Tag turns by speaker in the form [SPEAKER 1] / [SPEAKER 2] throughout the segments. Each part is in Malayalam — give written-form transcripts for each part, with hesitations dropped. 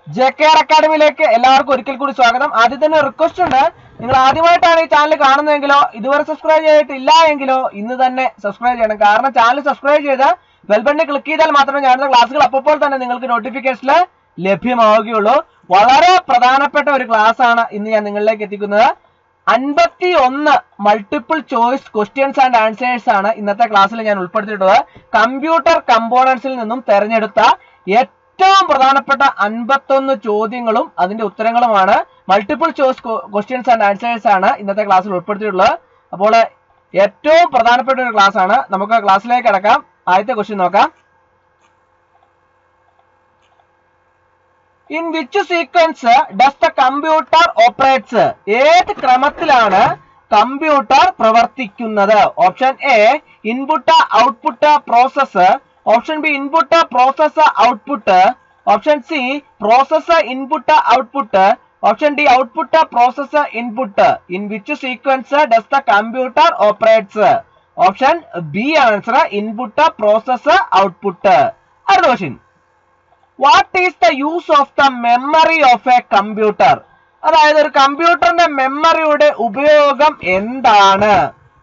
[SPEAKER 1] JKR അക്കാഡമിയിലേക്ക് എല്ലാവർക്കും ഒരിക്കൽ കൂടി സ്വാഗതം. ആദ്യം തന്നെ റിക്വസ്റ്റ് ഉണ്ട്, നിങ്ങൾ ആദ്യമായിട്ടാണ് ഈ ചാനൽ കാണുന്നതെങ്കിലോ ഇതുവരെ സബ്സ്ക്രൈബ് ചെയ്തിട്ടില്ല എങ്കിലോ ഇന്ന് തന്നെ സബ്സ്ക്രൈബ് ചെയ്യണം. കാരണം ചാനൽ സബ്സ്ക്രൈബ് ചെയ്ത് ബെൽ ബട്ടൺ ക്ലിക്ക് ചെയ്താൽ മാത്രമേ ഞാനുള്ള ക്ലാസ്സുകൾ അപ്പോൾ തന്നെ നിങ്ങൾക്ക് നോട്ടിഫിക്കേഷനിൽ ലഭ്യമാവുകയുള്ളൂ. വളരെ പ്രധാനപ്പെട്ട ഒരു ക്ലാസ് ആണ് ഇന്ന് ഞാൻ നിങ്ങളിലേക്ക് എത്തിക്കുന്നത്. 51 multiple choice questions and answers ആണ് ഇന്നത്തെ ക്ലാസ്സിൽ ഞാൻ ഉൾപ്പെടുത്തിയിട്ടുള്ളത്. കമ്പ്യൂട്ടർ കമ്പോണൻസിൽ നിന്നും തെരഞ്ഞെടുത്ത ഏറ്റവും പ്രധാനപ്പെട്ട 51 ചോദ്യങ്ങളും അതിന്റെ ഉത്തരങ്ങളുമാണ്. Multiple choice questions and answers ആണ് ഇന്നത്തെ ക്ലാസ്സിൽ ഉൾപ്പെടുത്തിയിട്ടുള്ളത്. അപ്പോൾ ഏറ്റവും പ്രധാനപ്പെട്ട ഒരു ക്ലാസ് ആണ്. നമുക്ക് ക്ലാസ്സിലേക്ക് കടക്കാം. ആദ്യത്തെ ക്വസ്റ്റ്യൻ നോക്കാം. In which sequence does the computer operates? ഏത് ക്രമത്തിലാണ് കമ്പ്യൂട്ടർ പ്രവർത്തിക്കുന്നത്? Option A input output process, option B input process output, option C process input output, option D output process input. In which sequence does the computer operates? Option B answer input process output. അടുത്ത question, what is the use of the memory of a computer? അതായത് ഒരു കമ്പ്യൂട്ടറിന്റെ മെമ്മറിയുടെ ഉപയോഗം എന്താണ്?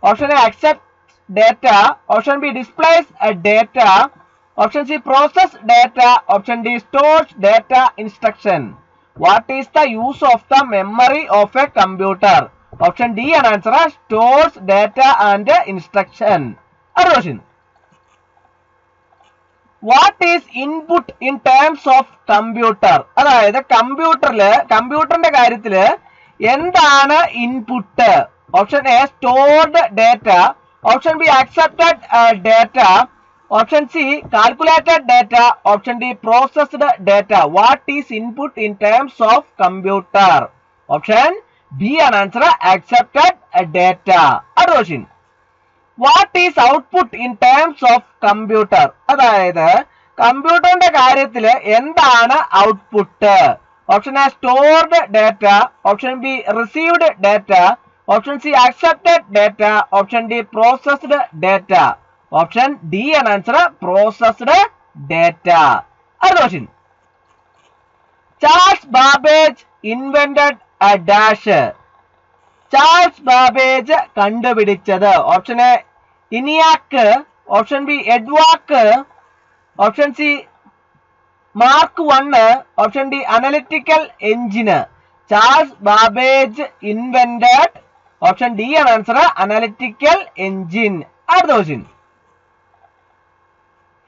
[SPEAKER 1] Option A accept data, option B displays data, option C process data, option D stores data instruction. What is the use of the memory of a computer? Option D ആണ് answer, stores data and instruction. അടുത്ത question, what is input in terms of computer? അതായത് കമ്പ്യൂട്ടറിന്റെ കാര്യത്തില് എന്താണ് input? Option A stored data, option B accepted data, option C calculated data, option D processed data. What is input in terms of computer? Option B ആണ് ആൻസർ, അക്സെപ്റ്റഡ് ഡേറ്റ. അടുത്ത question, what is output in terms of computer? അതായത് കമ്പ്യൂട്ടറിന്റെ കാര്യത്തില് എന്താണ് output? Option A stored data, option B received data, option C accepted data, option D processed data. Option D ആണ് ആൻസർ, പ്രോസസ്ഡ് ഡേറ്റ. അടുത്ത question, Charles Babbage invented a dash. Charles Babbage കണ്ടുപിടിച്ചത്? Option A ENIAC, option B EDVAC, option C Mark 1, option D analytical engine. Charles Babbage invented, option D ആണ് ആൻസർ, അനലിറ്റിക്കൽ എഞ്ചിൻ. അടുത്ത question,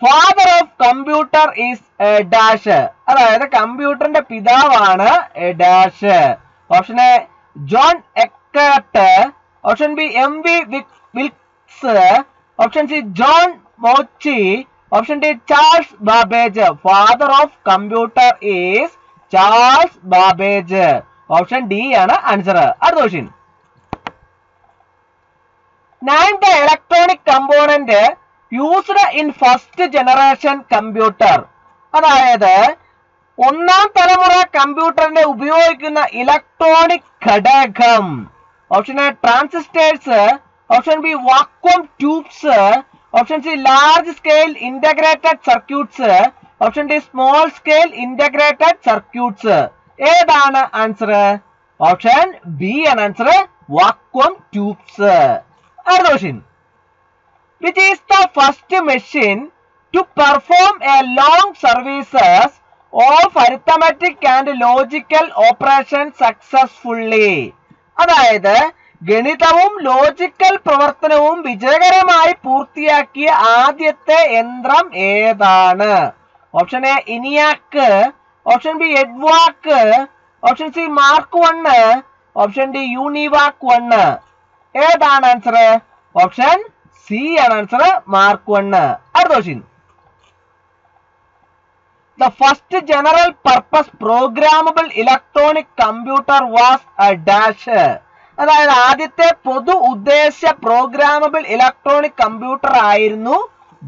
[SPEAKER 1] father of computer is dash. അതായത് കമ്പ്യൂട്ടറിന്റെ പിതാവാണ് dash. Option A John Eckert, option B MV Wilkes, option C John Mauchly, option D Charles Babbage. Father of computer is Charles Babbage. Option D ആണ് ആൻസർ. അടുത്ത question, name the electronic component used in first generation computer. അതായത് ഒന്നാം തലമുറ കമ്പ്യൂട്ടറിന്റെ ഉപയോഗിക്കുന്ന ഇലക്ട്രോണിക് ഘടകം. Option A transistors, option B vacuum tubes, option C large scale integrated circuits, option D small scale integrated circuits. ഏതാണ് ആൻസർ? ഓപ്ഷൻ ബി ആണ് ആൻസർ, വാക്വം ട്യൂബ്സ്. അടുത്ത question, which is the first machine to perform a long services of arithmetic and logical operation successfully? അതായത് ഗണിതവും ലോജിക്കൽ പ്രവർത്തനവും വിജയകരമായി പൂർത്തിയാക്കിയ ആദ്യത്തെ യന്ത്രം ഏതാണ്? Option A ENIAC, option B EDVAC, option C Mark 1, option D UNIVAC 1. ഏതാണ് ആൻസർ? ഓപ്ഷൻ സി ആണ് ആൻസർ, മാർക്ക് 1. അടുത്ത question, the first general purpose programmable electronic computer was a dash. അതായത് ആദ്യത്തെ പൊതു ഉദ്ദേശ പ്രോഗ്രാമബിൾ ഇലക്ട്രോണിക് കമ്പ്യൂട്ടർ ആയിരുന്നു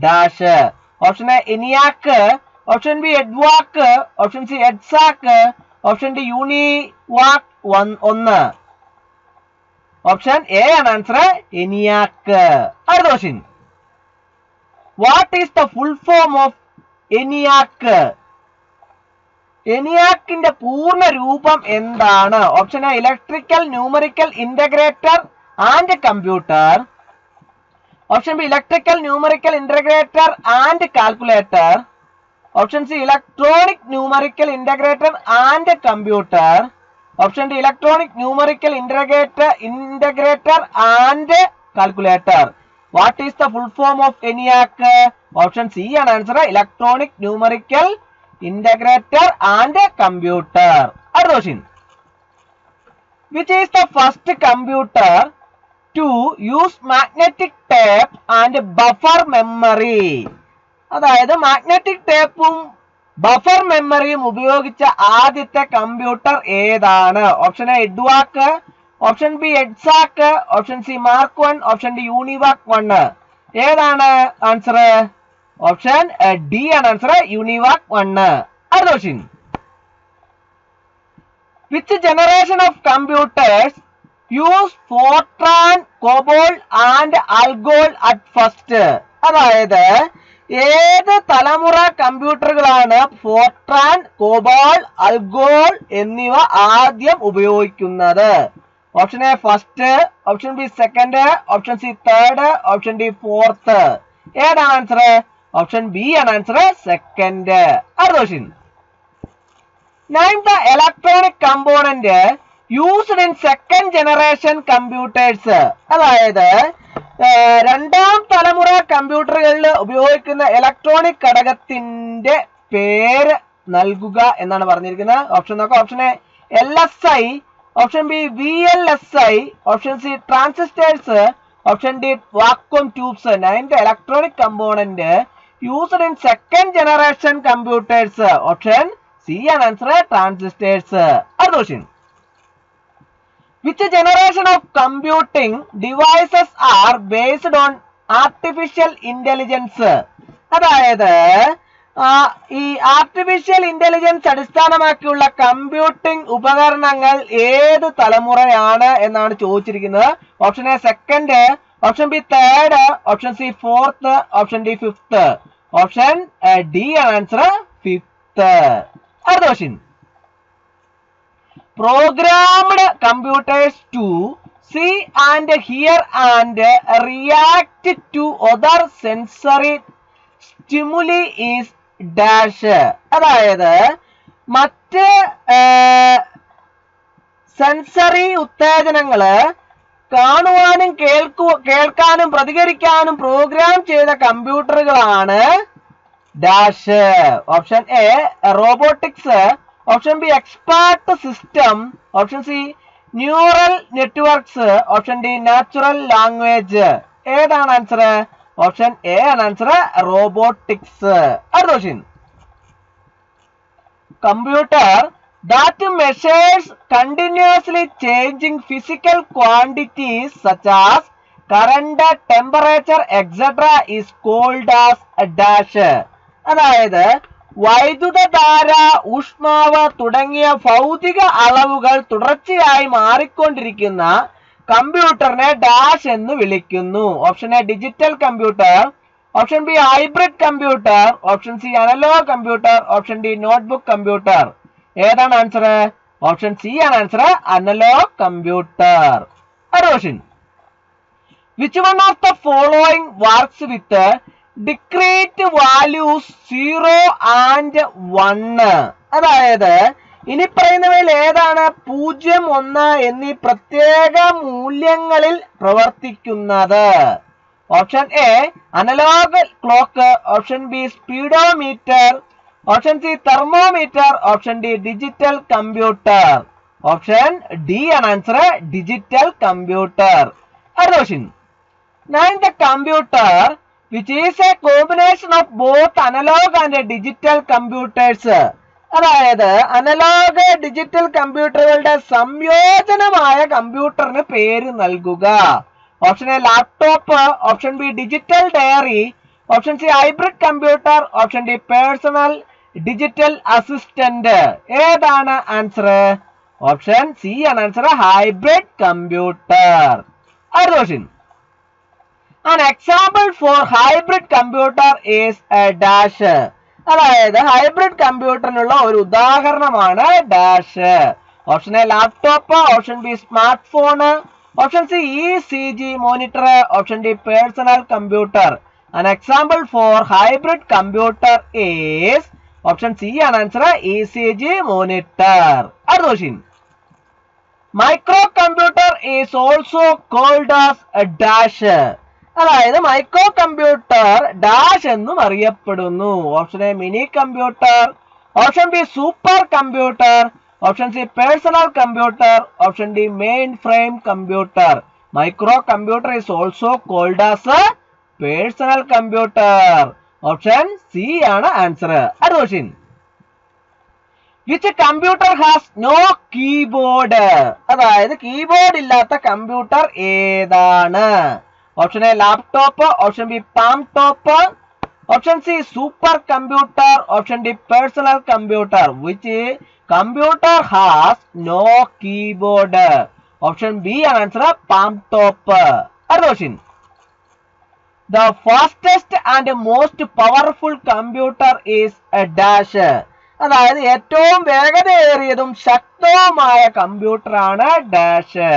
[SPEAKER 1] dash. Option A ENIAC, option B EDVAC, option C EDSAC, option D UNIVAC 1. Option A ആണ് ആൻസർ, ഇനിയാക്ക്. അടുത്ത question, what is the full form of ENIAC. ENIACന്റെ പൂർണ്ണ രൂപം എന്താണ്? Option A electrical numerical integrator and computer. Option B electrical numerical integrator and calculator. Option C electronic numerical integrator and computer. Option D electronic numerical integrator and calculator. What is the full form of ENIAC? Option C ആണ് answer, electronic numerical integrator and computer. അടുത്ത question, which is the first computer to use magnetic tape and buffer memory? അതായത് മാഗ്നറ്റിക് ടേപ്പും ബഫർ മെമ്മറിയും ഉപയോഗിച്ച ആദ്യത്തെ കമ്പ്യൂട്ടർ ഏതാണ്? Option A EDVAC, option B EDSAC, option C Mark 1, option D UNIVAC 1. ഏതാണ് ആൻസർ? ഓപ്ഷൻ ഡി ആണ് ആൻസർ, യൂണിവാക് 1. അടുത്ത question, which generation of computers use Fortran, COBOL and ALGOL at first? അതായത് ഏത് തലമുറ കമ്പ്യൂട്ടറുകളാണ് ഫോർട്രാൻ, കോബോൾ, അൽഗോൾ എന്നിവ ആദ്യം ഉപയോഗിക്കുന്നത്? Option A first, option B second, option C third, option D fourth. ഏതാണ് ആൻസർ? ഓപ്ഷൻ ബി ആണ് ആൻസർ, സെക്കൻഡ്. അടുത്ത question, name the electronic component used in second generation computers? അതായത് രണ്ടാം തലമുറ കമ്പ്യൂട്ടറുകളിൽ ഉപയോഗിക്കുന്ന ഇലക്ട്രോണിക് ഘടകത്തിന്റെ പേര് നൽകുക എന്നാണ് പറഞ്ഞിരിക്കുന്നത്. ഓപ്ഷൻ നോക്കാം. Option A LSI, option B VLSI, option C transistors, option D vacuum tubes. Ninth electronic component used in second generation computers? Option C ആണ് ആൻസർ, ട്രാൻസിസ്റ്റേഴ്സ്. അടുത്ത question, which generation of computing devices are based on artificial intelligence? അതായത് ഈ ആർട്ടിഫിഷ്യൽ ഇന്റലിജൻസ് അടിസ്ഥാനമാക്കിയുള്ള കമ്പ്യൂട്ടിംഗ് ഉപകരണങ്ങൾ ഏത് തലമുറയാണ് എന്നാണ് ചോദിച്ചിരിക്കുന്നത്. Option A second, option B third, option C fourth, option D fifth. Option D ആണ് ആൻസർ, ഫിഫ്ത്ത്. അടുത്ത question, programmed computers to see and hear and react to other sensory stimuli is dash. അതായത് മറ്റ് സെൻസറി ഉത്തേജനങ്ങള് കാണുവാനും കേൾക്കാനും പ്രതികരിക്കാനും പ്രോഗ്രാം ചെയ്ത കമ്പ്യൂട്ടറുകളാണ് dash. Option A robotics, option B expert system, option C neural networks, option D natural language. ഏതാണ് ആൻസർ? ഓപ്ഷൻ എ ആണ് ആൻസർ, റോബോട്ടിക്സ്. അടുത്ത question, computer that measures continuously changing physical quantities such as current, temperature etcetera is called as dash. അതായത് വൈദ്യുതധാര, ഊഷ്മാവ് തുടങ്ങിയ ഭൗതിക അളവുകൾ തുടർച്ചയായി മാറിക്കൊണ്ടിരിക്കുന്ന കമ്പ്യൂട്ടറിനെ ഡാഷ് എന്ന് വിളിക്കുന്നു. Option A digital computer, option B hybrid computer, option C analog computer, option D notebook computer. ഏതാണ് ആൻസർ? ഓപ്ഷൻ സി ആണ് ആൻസർ, അനലോഗ് കമ്പ്യൂട്ടർ. അടുത്ത question, which one of the following works with discrete values 0 and 1? അതായത് ഇനി പറയുന്നവയിൽ ഏതാണ് 0, 1 എന്നീ പ്രത്യേക മൂല്യങ്ങളിൽ പ്രവർത്തിക്കുന്നത്? Option A analog clock, option B speedometer, option C thermometer, option D digital computer. Option D ആണ് ആൻസർ, ഡിജിറ്റൽ കമ്പ്യൂട്ടർ. അടുത്ത question, name the computer which is a combination of both analog and digital computers. അതായത് അനലോഗ് ഡിജിറ്റൽ കമ്പ്യൂട്ടറുകളുടെ സംയോജനമായ കമ്പ്യൂട്ടറിന് പേര് നൽകുക. Option A laptop, option B digital diary, option C hybrid computer, option D personal digital assistant. ഏതാണ് ആൻസർ? ഓപ്ഷൻ സി ആണ് ആൻസർ, ഹൈബ്രിഡ് കമ്പ്യൂട്ടർ. അടുത്ത question, an example for hybrid computer is a dash. അതായത് ഹൈബ്രിഡ് കമ്പ്യൂട്ടറിനുള്ള ഒരു ഉദാഹരണമാണ് dash. Option A laptop, option B smart phone, option C ECG monitor, option D personal computer. An example for hybrid computer is option C ആണ് ആൻസർ ECG monitor. അടുത്ത question. Microcomputer is also called as a dash. അതായത് മൈക്രോ കമ്പ്യൂട്ടർ ഡാഷ് എന്നും അറിയപ്പെടുന്നു. Option A mini computer, option B super computer, option C personal computer, option D mainframe computer. Micro computer is also called as a personal computer. Option C ആണ് ആൻസർ. അടുത്ത question. Which computer has no keyboard? അതായത് കീബോർഡ് ഇല്ലാത്ത കമ്പ്യൂട്ടർ ഏതാണ്? Option A laptop, option B palm top, option C super computer, option D personal computer. Which computer has no keyboard? Option B ആണ് ആൻസർ പാം ടോപ്പ്. അടുത്ത question. The fastest and most powerful computer is a dash. അതായത് ഏറ്റവും വേഗതയേറിയതും ശക്തവുമായ കമ്പ്യൂട്ടർ ആണ് dash.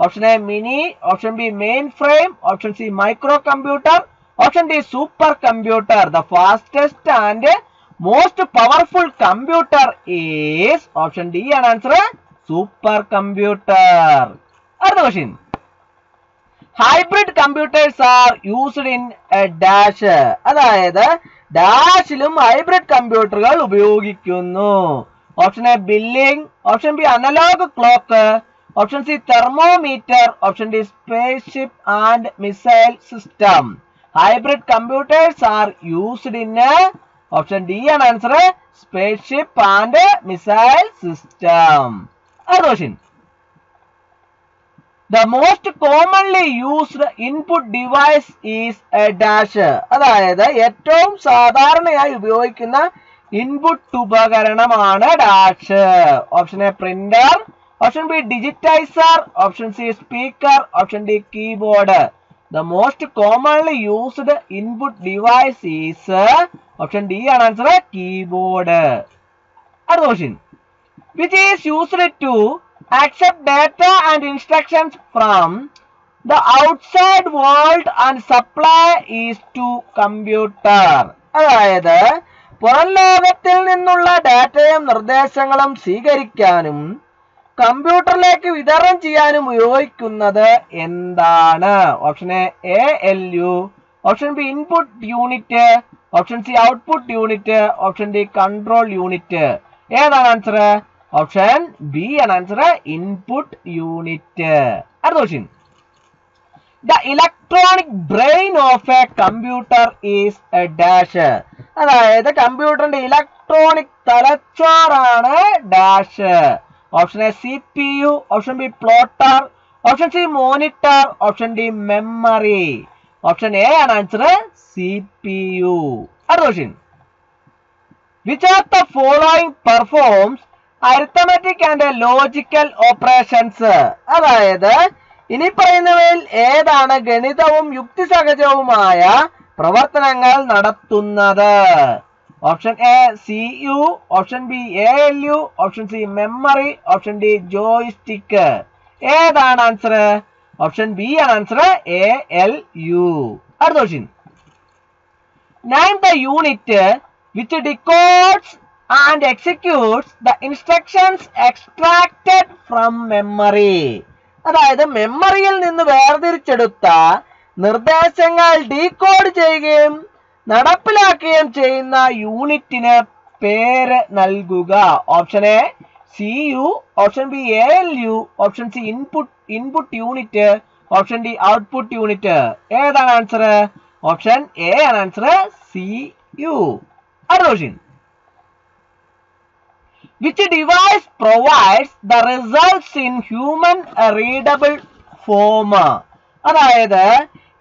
[SPEAKER 1] Option A mini, option B mainframe, option C microcomputer, option D supercomputer. The fastest and most powerful computer is option D ആണ് ആൻസർ സൂപ്പർ കമ്പ്യൂട്ടർ. അടുത്ത question. Hybrid computers are used in a dash. അതായത് ഡാഷിലും ഹൈബ്രിഡ് കമ്പ്യൂട്ടറുകൾ ഉപയോഗിക്കുന്നു. Option A billing, option B analogue clock, option C thermometer, option D space ship and missile system. Hybrid computers are used in option D ആണ് answer space ship and missile system. അടുത്ത question. The most commonly used input device is a dash. അതായത് ഏറ്റവും സാധാരണയായി ഉപയോഗിക്കുന്ന ഇൻപുട്ട് ഉപകരണമാണ് dash. Option A printer, option B digitiser, option C speaker, option D keyboard. The most commonly used input device is option D ആണ് ആൻസർ കീബോർഡ്. അടുത്ത question. Which is used to accept data and instructions from the outside world and supply is to computer. അതായത് പുറം ലോകത്തിൽ നിന്നുള്ള ഡാറ്റയും നിർദ്ദേശങ്ങളും സ്വീകരിക്കാനും കമ്പ്യൂട്ടറിലേക്ക് വിതരണം ചെയ്യാനും ഉപയോഗിക്കുന്നത് എന്താണ്? Option A ALU, option B input unit, option C output unit, option D control unit. ഏതാണ് ആൻസർ? ഓപ്ഷൻ ബി ആണ് ആൻസർ ഇൻപുട്ട് യൂണിറ്റ്. അടുത്ത question. The electronic brain of a computer is a dash. അതായത് കമ്പ്യൂട്ടറിന്റെ ഇലക്ട്രോണിക് തലച്ചോറാണ് dash. Option A CPU, option B plotter, option C monitor, option D memory. Option A ആണ് ആൻസർ CPU. അടുത്ത question. Which of the following performs arithmetic and logical operations? അതായത് ഇനി പറയുന്നവയിൽ ഏതാണ് ഗണിതവും യുക്തിസഹജവുമായ പ്രവർത്തനങ്ങൾ നടത്തുന്നത്? Option A CU, option B ALU, option C memory, option D joystick. ഏതാണ് ആൻസർ? ഓപ്ഷൻ ബി ആണ് ആൻസർ ALU. അടുത്ത question. Name the unit which decodes and executes the instructions extracted from memory. അതായത് മെമ്മറിയിൽ നിന്ന് വേർതിരിച്ചെടുത്ത നിർദ്ദേശങ്ങൾ ഡീകോഡ് ചെയ്യുകയും നടപ്പിലാക്കുകയും ചെയ്യുന്ന യൂണിറ്റിന് പേര് നൽകുക. Option A CU, option B ALU, option C input unit, option D output unit. ഏതാണ് ആൻസർ? ഓപ്ഷൻ എ ആണ് ആൻസർ CU. അടുത്ത question. Which device provides the results in human readable form? അതായത്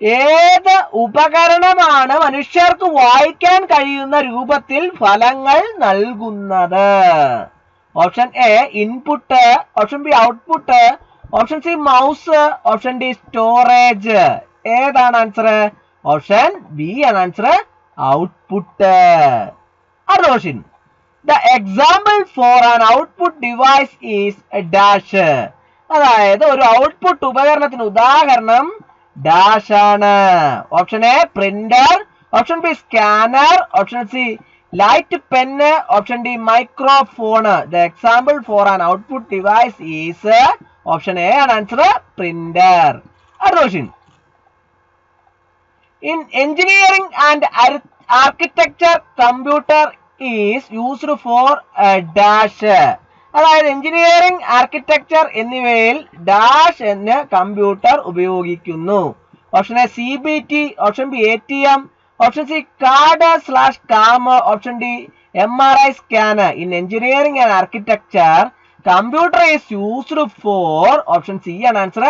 [SPEAKER 1] ഏത് ഉപകരണമാണ് മനുഷ്യർക്ക് വായിക്കാൻ കഴിയുന്ന രൂപത്തിൽ ഫലങ്ങൾ നൽകുന്നത്? Option A input, option B output, option C mouse, option D storage. ഏതാണ് ആൻസർ? ഓപ്ഷൻ ബി ആണ് ആൻസർ ഔട്ട്പുട്ട്. അടുത്ത question the example for an output device is dash. അതായത് ഒരു ഔട്ട്പുട്ട് ഉപകരണത്തിന് ഉദാഹരണം ഡാഷ് ആണ്. Option A printer, option B scanner, option C light pen, option D microphone. The example for an output device is option A ആണ് ആൻസർ പ്രിന്റർ. അടുത്ത question in engineering and architecture computer is used for dash. അതായത് എഞ്ചിനീയറിംഗ്, ആർക്കിടെക്ചർ എന്നിവയിൽ ഡാഷ് എന്ന കമ്പ്യൂട്ടർ ഉപയോഗിക്കുന്നു. Option A CBT, option B ATM, option C CAD/CAM, option D MRI scanner. In engineering and architecture computer is used for option C ആണ് ആൻസർ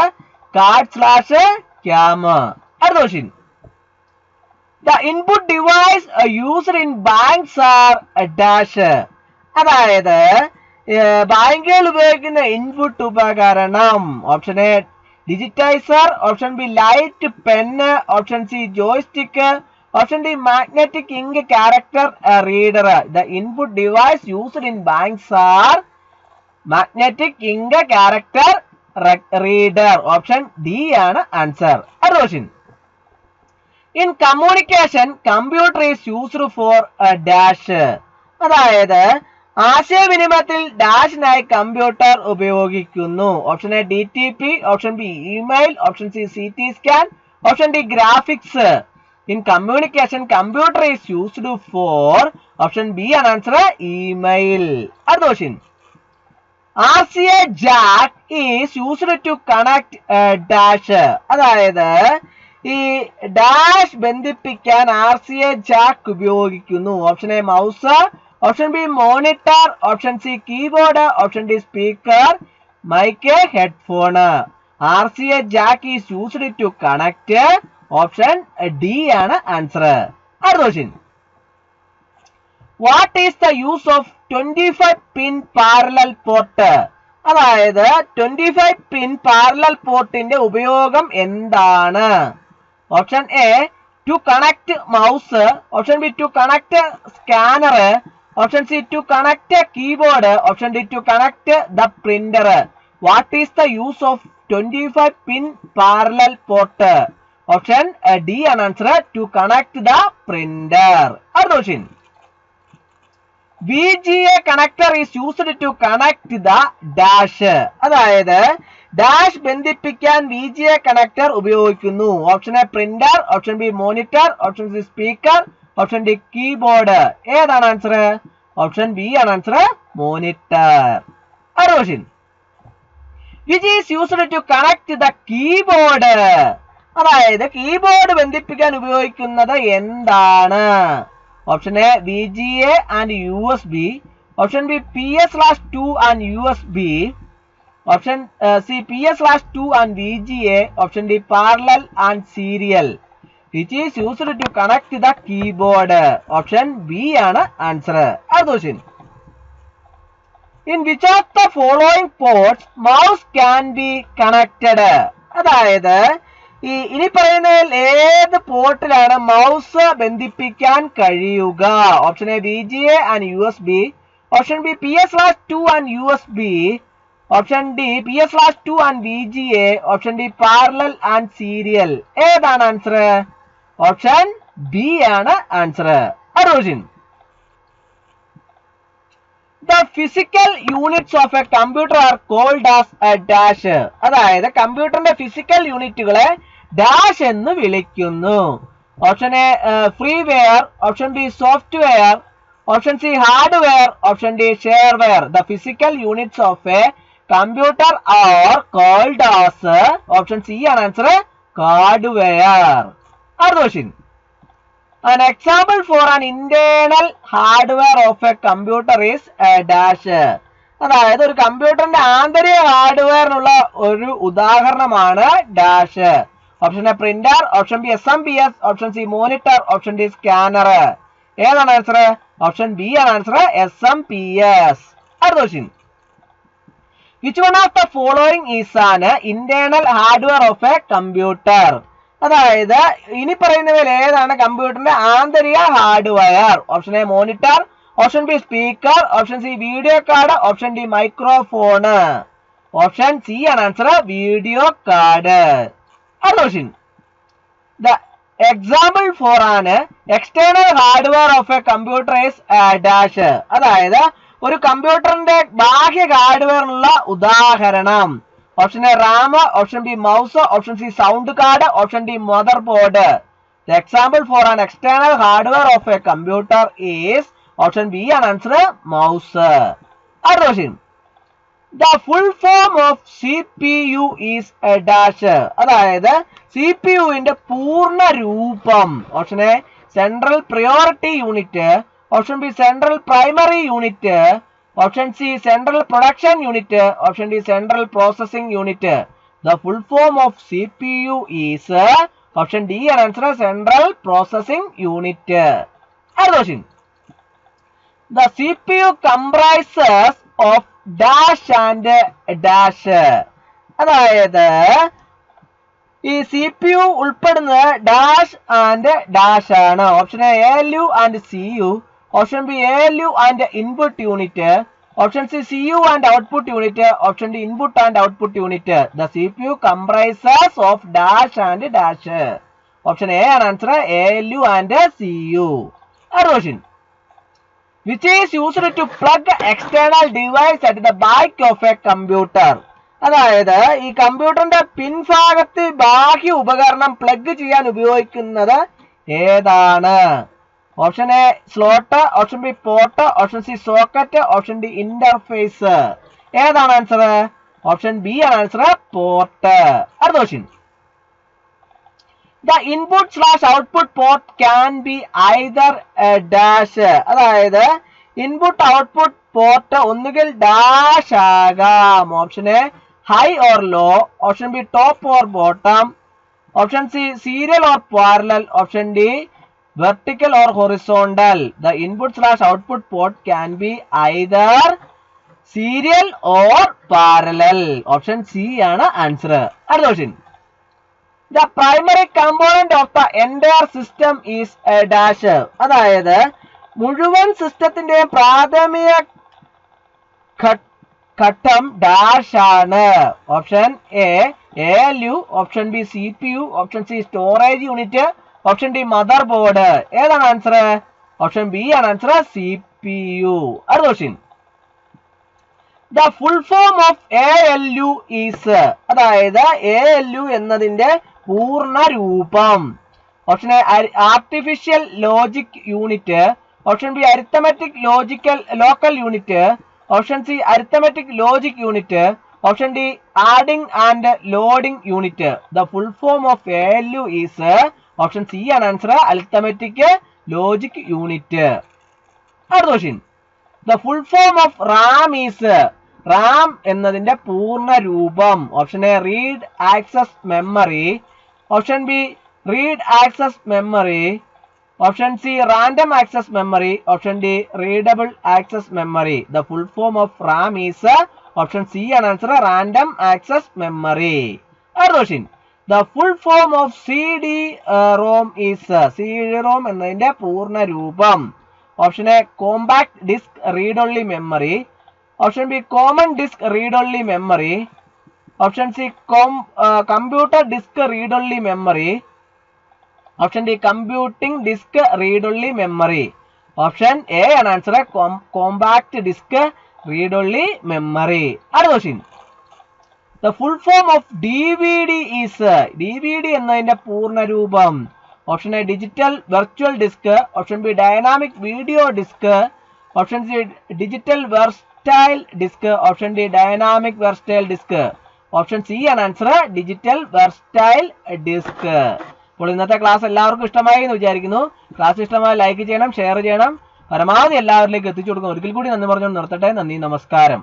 [SPEAKER 1] CAD/CAM. അടുത്ത question the input device used in banks are dash. അതായത് ബാങ്കുകൾ ഉപയോഗിക്കുന്ന ഇൻപുട്ട് ഉപകരണം option A digitiser, option B light pen, option C joystick, option D magnetic ink character reader. The input device used in banks are magnetic ink character reader. Option D ആണ് ആൻസർ. അടുത്ത question in communication computer is used for dash. അതായത് ആശയവിനിമയത്തിൽ ഡാഷിനായി കമ്പ്യൂട്ടർ ഉപയോഗിക്കുന്നു. Option A DTP, option B email, option C CT scan, option D graphics. In communication computer is used for option B ആണ് ആൻസർ ഇമെയിൽ. അടുത്ത question RCA jack is used to connect dash. അതായത് ഈ ഡാഷ് ബന്ധിപ്പിക്കാൻ RCA jack ഉപയോഗിക്കുന്നു. Option A mouse, option B monitor, option C keyboard, option D speaker, mic, headphone. RCA jack is used to connect. Option D ആണ് ആൻസർ. അടുത്ത question what is the use of 25 pin parallel port. അതായത് 25 പിൻ പാരലൽ പോർട്ടിന്റെ ഉപയോഗം എന്താണ്? Option A to connect mouse, option B to connect scanner, option C to connect keyboard, option D to connect the printer. What is the use of 25 pin parallel port? Option D ആണ് answer to connect the printer. അടുത്ത question VGA connector is used to connect the dash. അതായത് ഡാഷ് ബന്ധിപ്പിക്കാൻ VGA കണക്ടർ ഉപയോഗിക്കുന്നു. Option A printer, option B monitor, option C speaker, option D keyboard. ഏതാണ് ആൻസർ? ഓപ്ഷൻ ബി ആണ് ആൻസർ മോണിറ്റർ. അടുത്ത question which is used to connect the keyboard. അതായത് കീബോർഡ് ബന്ധിപ്പിക്കാൻ ഉപയോഗിക്കുന്നത് എന്താണ്? Option A VGA and USB, option B PS/2 and USB, option C PS/2 and VGA, option D parallel and serial. which is used to connect the keyboard. Option B ആണ് ആൻസർ. അടുത്ത question in which of the following ports mouse can be connected. അതായത് ഇനി പറയുന്നതിൽ ഏത് പോർട്ടിലാണ് മൗസ് ബന്ധിപ്പിക്കാൻ കഴിയുക? Option A VGA and USB, option B PS/2 and USB, option D PS/2 and VGA, option D parallel and serial. ഏതാണ് ആൻസർ? ഓപ്ഷൻ ബി ആണ് ആൻസർ. അടുത്ത question The physical units of a computer are called as a dash. അതായത് കമ്പ്യൂട്ടറിന്റെ ഫിസിക്കൽ യൂണിറ്റുകളെ ഡാഷ് എന്ന് വിളിക്കുന്നു. Option A freeware, option B software, option C hardware, option D shareware. The physical units of a computer are called as option C ആണ് ആൻസർ ഹാർഡ്വെയർ. അടുത്ത question An example for an internal hardware of a computer is a dash. അതായത് ഒരു കമ്പ്യൂട്ടറിന്റെ ആന്തരിക ഹാർഡ്വെയറിനുള്ള ഒരു ഉദാഹരണമാണ് dash. Option A printer, option B SMPS, option C monitor, option D scanner. ഏതാണ് ആൻസർ? ഓപ്ഷൻ ബി ആണ് ആൻസർ SMPS. അടുത്ത question Which one of the following is an internal hardware of a computer? അതായത് ഇനി പറയുന്നവയിൽ ഏതാണ് കമ്പ്യൂട്ടറിന്റെ ആന്തരിക hardware? Option A monitor, option B speaker, option C video card, option D microphone. Option C ആണ് ആൻസർ, വീഡിയോ കാർഡ്. അടുത്ത ക്വസ്റ്റ്യൻ. ദ എക്സാമ്പിൾ ഫോർ ആണ് external hardware of a computer is dash. അതായത് ഒരു കമ്പ്യൂട്ടറിന്റെ ബാഹ്യ ഹാർഡ്വെയറിനുള്ള ഉദാഹരണം. Option A Ram, option B mouse, option C sound card, option D mother board. The example for an external hardware of a computer is option B ആണ് ആൻസർ, മൗസ്. അടുത്ത question. The full form of CPU is a dash. അതായത് CPUവിന്റെ പൂർണ്ണ രൂപം. Option A central priority unit, option B central primary unit, option C central production unit, option D central processing unit. The full form of CPU is option D ആണ് ആൻസർ, സെൻട്രൽ പ്രോസസിംഗ് യൂണിറ്റ്. അടുത്ത question. The CPU comprises of dash and dash. അതായത് ഈ CPU ഉൾപ്പെടുന്നത് ഡാഷ് ആൻഡ് ഡാഷ് ആണ്. Option A ALU and CU, option B ALU and input unit, option C CU and output unit, option D input and output unit. The CPU comprises of dash and dash. Option A ആണ് ആൻസർ, ALU ആൻഡ് CU. അടുത്ത question. Which is used to plug external device at the back of a computer. അതായത് ഈ കമ്പ്യൂട്ടറിന്റെ പിൻഭാഗത്ത് ബാഹ്യ ഉപകരണം പ്ലഗ് ചെയ്യാൻ ഉപയോഗിക്കുന്നത് ഏതാണ്? Option A slot, option B port, option C socket, option D interface. ഏതാണ് ആൻസർ? ഓപ്ഷൻ ബി ആണ് ആൻസർ, പോർട്ട്. അടുത്ത question. The input/output port can be either a dash. അതായത് ഇൻപുട്ട് ഔട്ട്പുട്ട് പോർട്ട് ഒന്നുകിൽ ഡാഷ് ആകാം. Option A high or low, option B top or bottom, option C serial or parallel, option D vertical or horizontal. The input/output port can be either serial or parallel. Option C ആണ് ആൻസർ. അടുത്ത question. The primary component of the entire system is a dash. അതായത് മുഴുവൻ സിസ്റ്റത്തിന്റെയും പ്രാഥമിക ഘട്ടം ഡാഷ് ആണ്. Option A ALU, option B CPU, option C storage unit, option D mother board. ഏതാണ് ആൻസർ? ഓപ്ഷൻ ബി ആണ് ആൻസർ, CPU. അടുത്ത question. The full form of ALU is. അതായത് ALU എന്നതിന്റെ പൂർണ്ണ രൂപം. Option A artificial logic unit, option B arithmetic local unit, option C arithmetic logic unit, option D adding and loading unit. The full form of ALU is option C ആണ് ആൻസർ, അരിത്തമെറ്റിക് ലോജിക് യൂണിറ്റ്. അടുത്ത question. The full form of RAM is. RAM എന്നതിന്റെ പൂർണ്ണ രൂപം. Option A read access memory, option B read access memory, option C random access memory, option D readable access memory. The full form of RAM is option C ആണ് ആൻസർ, റാൻഡം ആക്സസ് മെമ്മറി. അടുത്ത question. The full form of CD-ROM is. CD-ROM എന്നതിന്റെ പൂർണ്ണ രൂപം. Option A compact disc read only memory, option B common disc read only memory, option C computer disc read only memory, option D computing disc read only memory. Option A ആണ് answer, compact disc read only memory. അടുത്ത question. The full form of DVD is. DVD എന്നതിന്റെ പൂർണ്ണ രൂപം. Option A digital virtual disc, option B dynamic video disc, option C digital versatile disc, option D dynamic versatile disc. Option C ആണ് ആൻസർ, ഡിജിറ്റൽ വെർസ്റ്റൈൽ ഡിസ്ക്. അപ്പോൾ ഇന്നത്തെ ക്ലാസ് എല്ലാവർക്കും ഇഷ്ടമായി എന്ന് വിചാരിക്കുന്നു. ക്ലാസ് ഇഷ്ടമായി ലൈക്ക് ചെയ്യണം, ഷെയർ ചെയ്യണം, പരമാവധി എല്ലാവരിലേക്ക് എത്തിച്ചു കൊടുക്കണം. ഒരിക്കൽ കൂടി നന്ദി പറഞ്ഞു നിർത്തട്ടെ. നന്ദി, നമസ്കാരം.